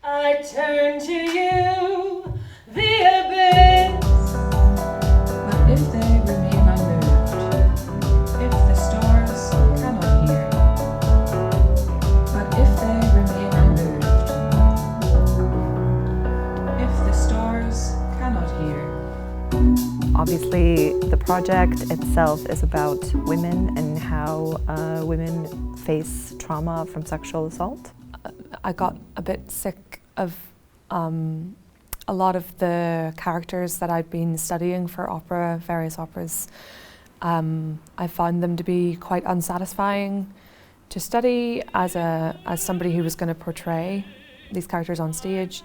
I turn to you, the abyss. But if they remain unmoved, if the stars cannot hear, but if they remain unmoved, if the stars cannot hear. Obviously, the project itself is about women and how women face trauma from sexual assault. I got a bit sick of a lot of the characters that I'd been studying for opera, various operas. I found them to be quite unsatisfying to study as somebody who was going to portray these characters on stage.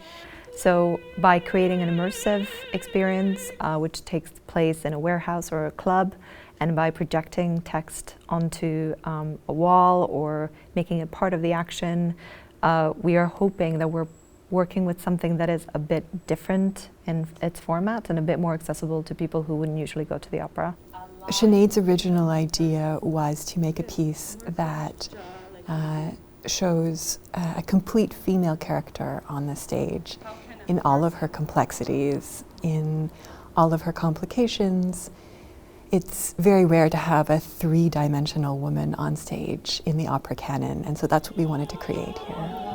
So by creating an immersive experience which takes place in a warehouse or a club, and by projecting text onto a wall or making it part of the action, we are hoping that we're working with something that is a bit different in its format and a bit more accessible to people who wouldn't usually go to the opera. Sinead's original idea was to make a piece that shows a complete female character on the stage in all of her complexities, in all of her complications. It's very rare to have a three-dimensional woman on stage in the opera canon, and so that's what we wanted to create here.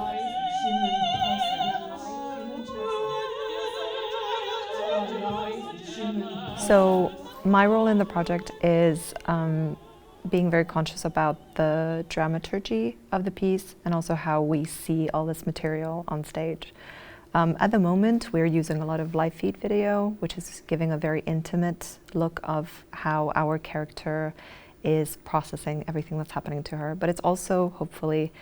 So my role in the project is being very conscious about the dramaturgy of the piece and also how we see all this material on stage. At the moment, we're using a lot of live feed video, which is giving a very intimate look of how our character is processing everything that's happening to her. But it's also, hopefully,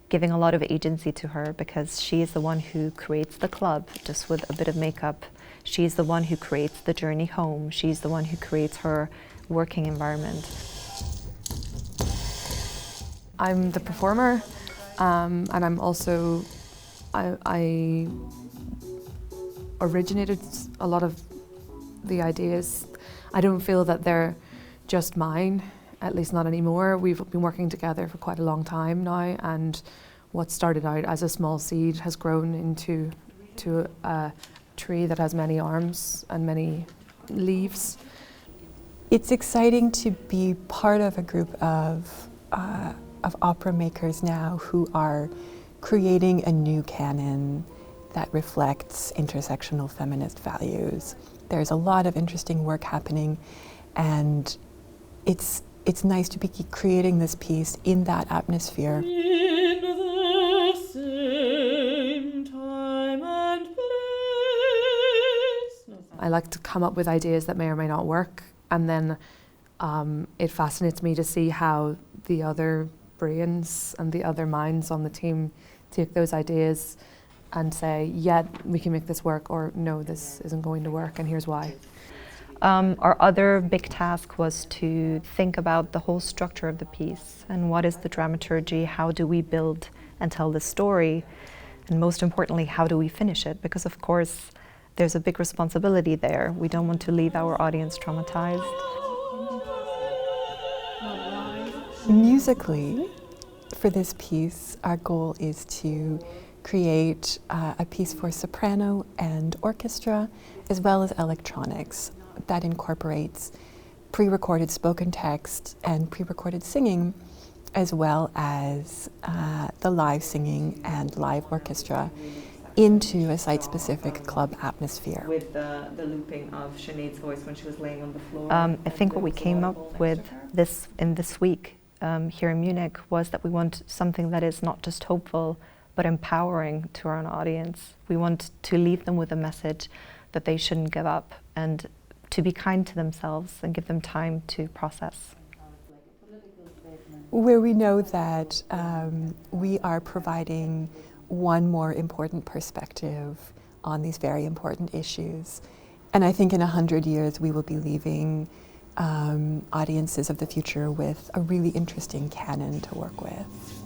giving a lot of agency to her because she is the one who creates the club just with a bit of makeup. She's the one who creates the journey home. She's the one who creates her working environment. I'm the performer, and I'm also, I originated a lot of the ideas. I don't feel that they're just mine, at least not anymore. We've been working together for quite a long time now, and what started out as a small seed has grown into a tree that has many arms and many leaves. It's exciting to be part of a group of opera makers now who are creating a new canon that reflects intersectional feminist values. There's a lot of interesting work happening, and it's nice to be creating this piece in that atmosphere. In the same time and place. I like to come up with ideas that may or may not work, and then it fascinates me to see how the other brains and the other minds on the team take those ideas and say, yeah, we can make this work, or no, this isn't going to work, and here's why. Our other big task was to think about the whole structure of the piece and what is the dramaturgy, how do we build and tell the story, and most importantly, how do we finish it? Because of course, there's a big responsibility there. We don't want to leave our audience traumatized. Musically, for this piece, our goal is to create a piece for soprano and orchestra, as well as electronics, that incorporates pre-recorded spoken text and pre-recorded singing, as well as the live singing and live orchestra into a site-specific club atmosphere. With the looping of Sinead's voice when she was laying on the floor. I think what we came up with in this week here in Munich was that we want something that is not just hopeful, but empowering to our audience. We want to leave them with a message that they shouldn't give up and to be kind to themselves and give them time to process. Where we know that we are providing one more important perspective on these very important issues. And I think in 100 years we will be leaving audiences of the future with a really interesting canon to work with.